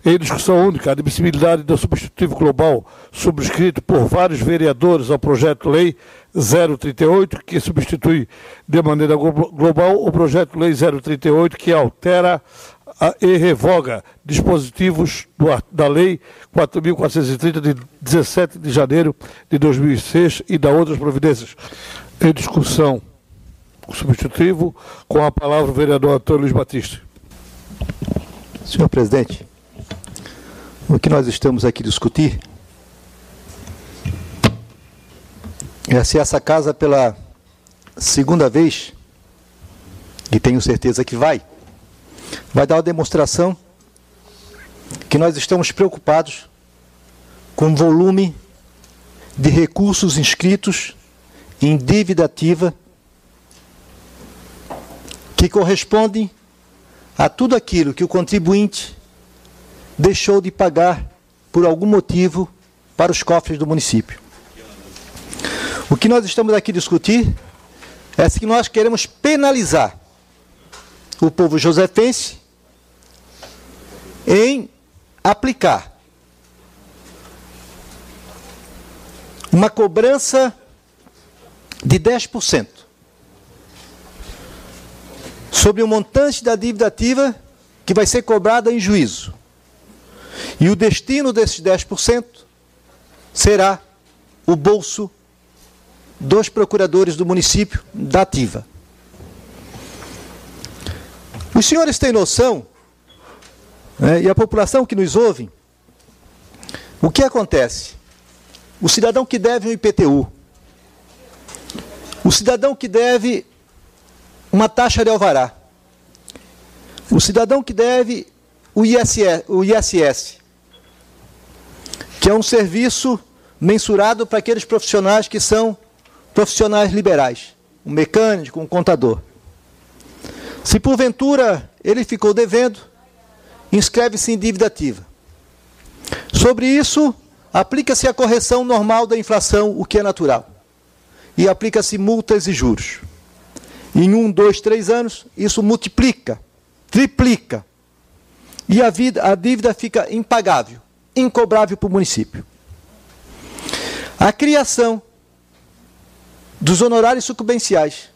Em discussão única, a admissibilidade do substitutivo global subscrito por vários vereadores ao projeto-lei 038, que substitui de maneira global o projeto-lei 038, que altera e revoga dispositivos da Lei 4.430, de 17 de janeiro de 2006, e da outras providências. Em discussão, o substitutivo, com a palavra o vereador Antônio Luiz Batista. Senhor presidente, o que nós estamos aqui discutir é se essa casa, pela segunda vez, e tenho certeza que vai dar uma demonstração que nós estamos preocupados com o volume de recursos inscritos em dívida ativa que correspondem a tudo aquilo que o contribuinte deixou de pagar por algum motivo para os cofres do município. O que nós estamos aqui discutir é se nós queremos penalizar o povo josefense em aplicar uma cobrança de 10% sobre o montante da dívida ativa que vai ser cobrada em juízo. E o destino desses 10% será o bolso dos procuradores do município da ativa. Os senhores têm noção, né, e a população que nos ouve, o que acontece? O cidadão que deve um IPTU, o cidadão que deve uma taxa de alvará, o cidadão que deve o ISS, que é um serviço mensurado para aqueles profissionais que são profissionais liberais, um mecânico, um contador. Se porventura ele ficou devendo, inscreve-se em dívida ativa. Sobre isso, aplica-se a correção normal da inflação, o que é natural. E aplica-se multas e juros. Em 1, 2, 3 anos, isso multiplica, triplica. E a dívida fica impagável, incobrável para o município. A criação dos honorários sucumbenciais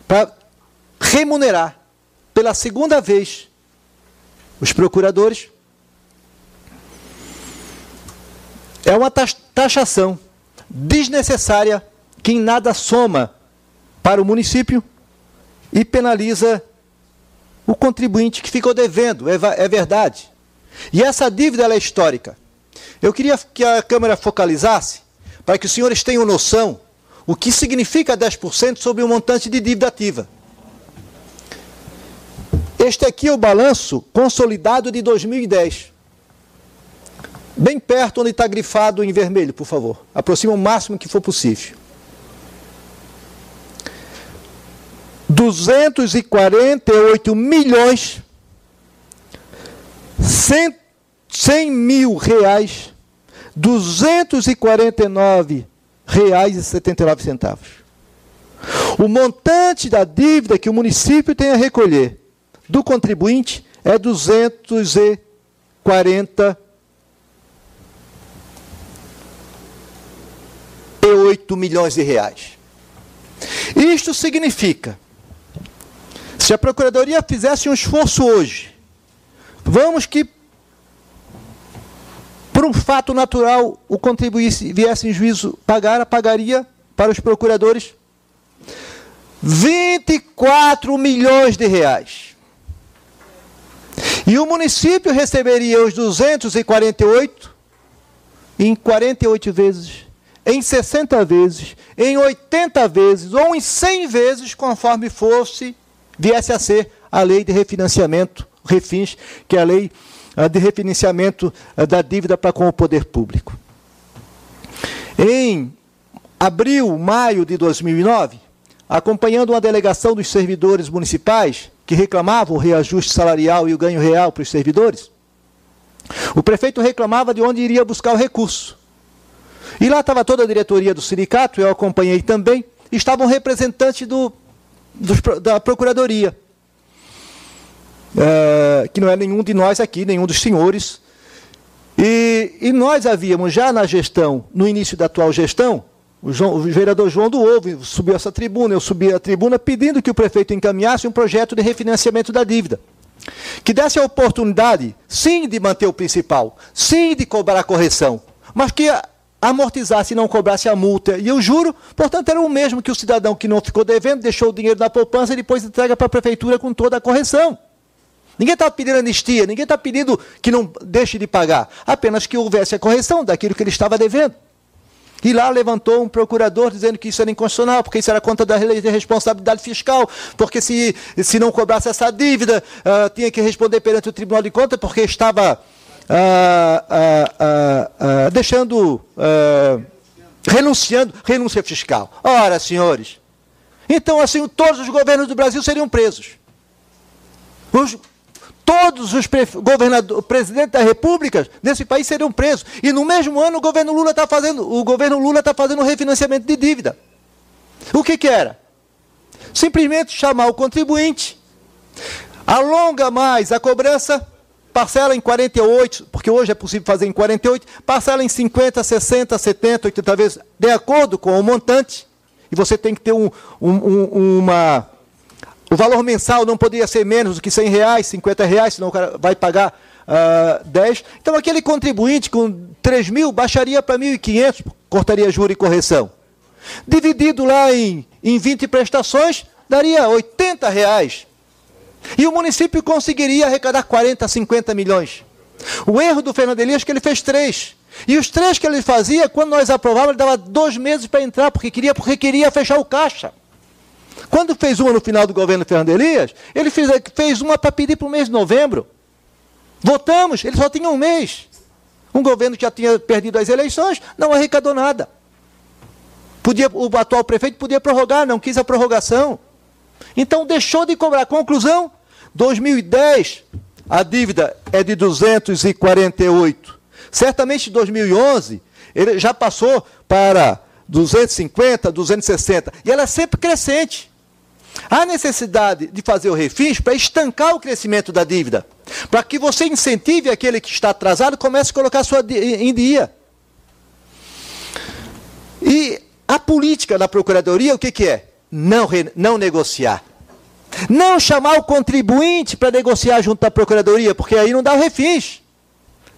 para remunerar pela segunda vez os procuradores é uma taxação desnecessária que em nada soma para o município e penaliza o contribuinte que ficou devendo, é verdade. E essa dívida ela é histórica. Eu queria que a Câmara focalizasse para que os senhores tenham noção o que significa 10% sobre o montante de dívida ativa. Este aqui é o balanço consolidado de 2010. Bem perto onde está grifado em vermelho, por favor. Aproxima o máximo que for possível. 248 milhões 100 mil reais, 249 reais e 79 centavos. O montante da dívida que o município tem a recolher do contribuinte é 248 milhões de reais. Isto significa, se a Procuradoria fizesse um esforço hoje, vamos que, por um fato natural, o contribuinte viesse em juízo, pagaria para os procuradores 24 milhões de reais. E o município receberia os 248 em 48 vezes, em 60 vezes, em 80 vezes ou em 100 vezes, conforme viesse a ser a lei de refinanciamento, Refins, que é a lei de refinanciamento da dívida para com o poder público. Em abril, maio de 2009, acompanhando uma delegação dos servidores municipais que reclamavam o reajuste salarial e o ganho real para os servidores, o prefeito reclamava de onde iria buscar o recurso. E lá estava toda a diretoria do sindicato, eu acompanhei também, e estavam representantes da Procuradoria, que não é nenhum de nós aqui, nenhum dos senhores E nós havíamos já na gestão, no início da atual gestão, o vereador João do Ovo subiu essa tribuna, eu subi a tribuna pedindo que o prefeito encaminhasse um projeto de refinanciamento da dívida, que desse a oportunidade, sim, de manter o principal, sim, de cobrar a correção, mas que amortizasse e não cobrasse a multa e o juro, portanto, era o mesmo que o cidadão que não ficou devendo, deixou o dinheiro na poupança e depois entrega para a prefeitura com toda a correção. Ninguém está pedindo anistia, ninguém está pedindo que não deixe de pagar, apenas que houvesse a correção daquilo que ele estava devendo. E lá levantou um procurador dizendo que isso era inconstitucional, porque isso era contra da lei de responsabilidade fiscal, porque se não cobrasse essa dívida, tinha que responder perante o Tribunal de Contas, porque estava deixando, renúncia fiscal. Ora, senhores, então assim todos os governos do Brasil seriam presos. Todos os presidentes da República desse país seriam presos. E no mesmo ano o governo Lula está fazendo um refinanciamento de dívida. O que era? Simplesmente chamar o contribuinte, alonga mais a cobrança, parcela em 48, porque hoje é possível fazer em 48, parcela em 50, 60, 70, 80 vezes, de acordo com o montante. E você tem que ter o valor mensal não poderia ser menos do que R$100, R$50, senão o cara vai pagar 10. Então, aquele contribuinte com 3 mil baixaria para 1.500, cortaria juro e correção. Dividido lá em 20 prestações, daria R$80. E o município conseguiria arrecadar 40, 50 milhões. O erro do Fernando Elias é que ele fez 3. E os 3 que ele fazia, quando nós aprovávamos, ele dava 2 meses para entrar, porque queria fechar o caixa. Quando fez uma no final do governo Fernando Elias, ele fez uma para pedir para o mês de novembro. Votamos, ele só tinha um mês. Um governo que já tinha perdido as eleições, não arrecadou nada. O atual prefeito podia prorrogar, não quis a prorrogação. Então deixou de cobrar. Conclusão, 2010, a dívida é de 248. Certamente em 2011, ele já passou para 250, 260. E ela é sempre crescente. Há necessidade de fazer o refis para estancar o crescimento da dívida, para que você incentive aquele que está atrasado e comece a colocar sua em dia. E a política da Procuradoria, o que é? Não negociar. Não chamar o contribuinte para negociar junto à Procuradoria, porque aí não dá o refis,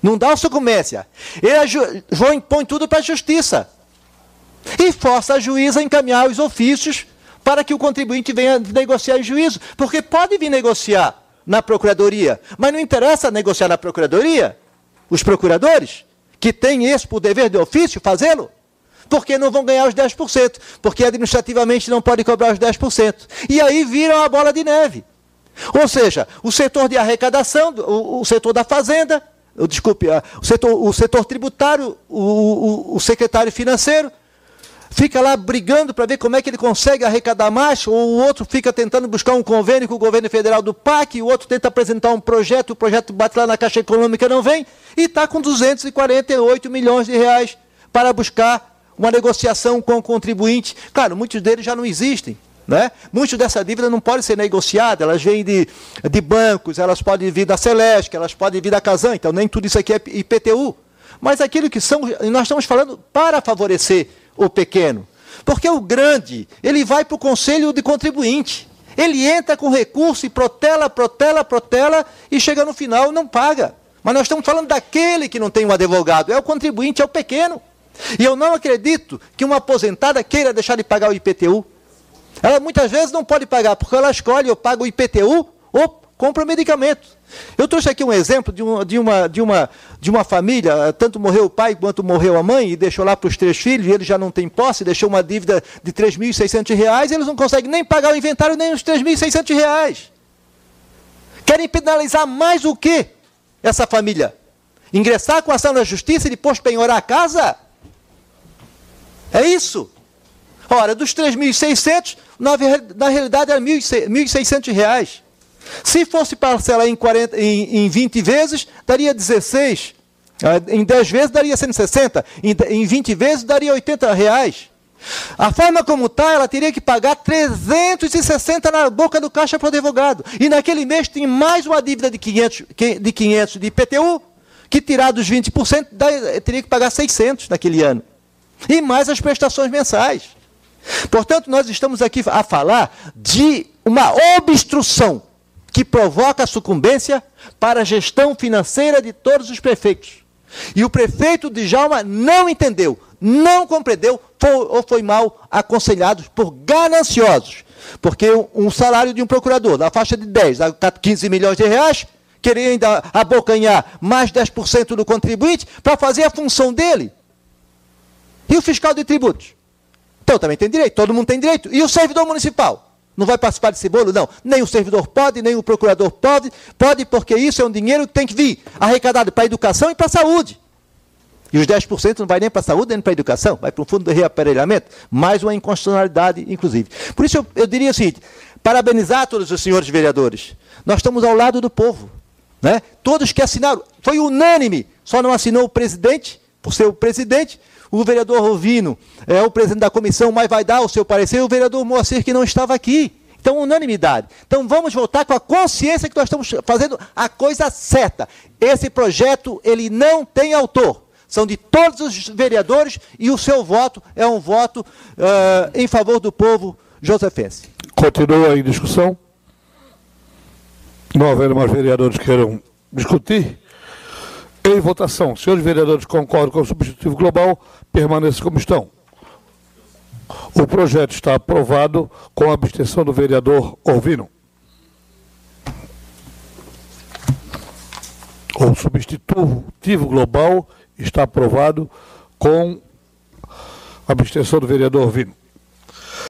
não dá o sucumbência. Ele põe tudo para a Justiça e força a juíza a encaminhar os ofícios para que o contribuinte venha negociar em juízo, porque pode vir negociar na Procuradoria, mas não interessa negociar na Procuradoria, os procuradores, que têm por dever de ofício fazê-lo, porque não vão ganhar os 10%, porque administrativamente não pode cobrar os 10%. E aí viram a bola de neve. Ou seja, o setor de arrecadação, o setor da fazenda, o setor tributário, o secretário financeiro, fica lá brigando para ver como é que ele consegue arrecadar mais, ou o outro fica tentando buscar um convênio com o governo federal do PAC, e o outro tenta apresentar um projeto, o projeto bate lá na Caixa Econômica, não vem, e está com 248 milhões de reais para buscar uma negociação com o contribuinte. Claro, muitos deles já não existem, né? Muitas dessa dívida não podem ser negociadas, elas vêm de bancos, elas podem vir da Celeste, elas podem vir da Casan, então nem tudo isso aqui é IPTU. Mas aquilo que são, nós estamos falando para favorecer o pequeno. Porque o grande, ele vai para o conselho de contribuinte. Ele entra com recurso e protela, e chega no final não paga. Mas nós estamos falando daquele que não tem um advogado, é o contribuinte, é o pequeno. E eu não acredito que uma aposentada queira deixar de pagar o IPTU. Ela muitas vezes não pode pagar, porque ela escolhe, eu pago o IPTU ou compro o medicamento. Eu trouxe aqui um exemplo de uma família, tanto morreu o pai quanto morreu a mãe, e deixou lá para os 3 filhos, e ele já não tem posse, deixou uma dívida de R$ 3.600, e eles não conseguem nem pagar o inventário, nem os R$ 3.600. Querem penalizar mais o quê? Essa família? Ingressar com ação na justiça e depois penhorar a casa? É isso? Ora, dos 3.600, na realidade era R$ 1.600. Se fosse parcelar em 20 vezes, daria 16. Em 10 vezes, daria 160. Em 20 vezes, daria R$80. A forma como está, ela teria que pagar 360 na boca do caixa para o advogado. E naquele mês tem mais uma dívida de 500 de IPTU, que tirar dos 20%, teria que pagar 600 naquele ano. E mais as prestações mensais. Portanto, nós estamos aqui a falar de uma obstrução que provoca a sucumbência para a gestão financeira de todos os prefeitos. E o prefeito Djalma não entendeu, não compreendeu, ou foi mal aconselhado por gananciosos. Porque um salário de um procurador, da faixa de 10 a 15 milhões de reais, queria ainda abocanhar mais 10% do contribuinte para fazer a função dele. E o fiscal de tributos? Então também tem direito, todo mundo tem direito. E o servidor municipal? Não vai participar desse bolo? Não. Nem o servidor pode, nem o procurador pode, porque isso é um dinheiro que tem que vir arrecadado para a educação e para a saúde. E os 10% não vai nem para a saúde, nem para a educação, vai para o fundo de reaparelhamento, mais uma inconstitucionalidade, inclusive. Por isso eu diria o seguinte, parabenizar todos os senhores vereadores. Nós estamos ao lado do povo. Né? Todos que assinaram, foi unânime, só não assinou o presidente, por ser o presidente. O vereador Rovino é o presidente da comissão, mas vai dar o seu parecer, o vereador Moacir, que não estava aqui. Então, unanimidade. Então, vamos voltar com a consciência que nós estamos fazendo a coisa certa. Esse projeto, ele não tem autor. São de todos os vereadores e o seu voto é um voto em favor do povo josefense. Continua em discussão. Não havendo mais vereadores que queiram discutir. Em votação, senhores vereadores concordam com o substitutivo global, permaneça como estão. O projeto está aprovado com a abstenção do vereador Orvino. O substitutivo global está aprovado com a abstenção do vereador Orvino.